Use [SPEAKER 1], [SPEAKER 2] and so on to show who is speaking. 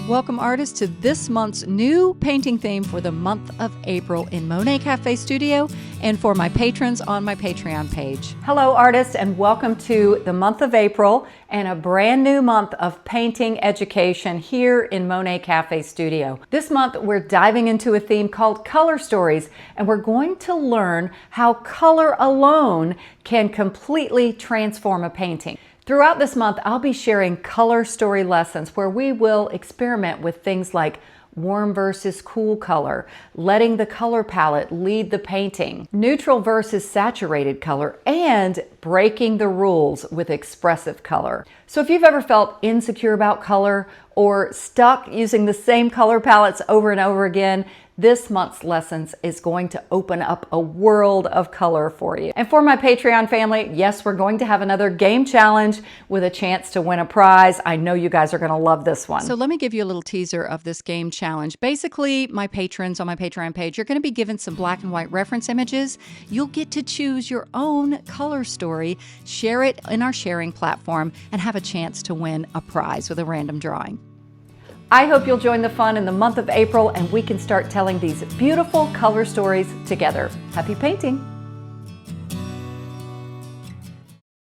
[SPEAKER 1] Welcome, artists, to this month's new painting theme for the month of April in Monet Cafe Studio and for my patrons on my Patreon page. Hello, artists, and welcome to the month of April and a brand new month of painting education here in Monet Cafe Studio. This month, we're diving into a theme called Color Stories, and we're going to learn how color alone can completely transform a painting. Throughout this month, I'll be sharing color story lessons where we will experiment with things like warm versus cool color, letting the color palette lead the painting, neutral versus saturated color, and breaking the rules with expressive color. So if you've ever felt insecure about color or stuck using the same color palettes over and over again, this month's lessons is going to open up a world of color for you. And for my Patreon family, yes, we're going to have another game challenge with a chance to win a prize. I know you guys are going to love this one. So let me give you a little teaser of this game challenge. Basically, my patrons on my Patreon page, you're going to be given some black and white reference images. You'll get to choose your own color story, share it in our sharing platform, and have a chance to win a prize with a random drawing. I hope you'll join the fun in the month of April and we can start telling these beautiful color stories together. Happy painting!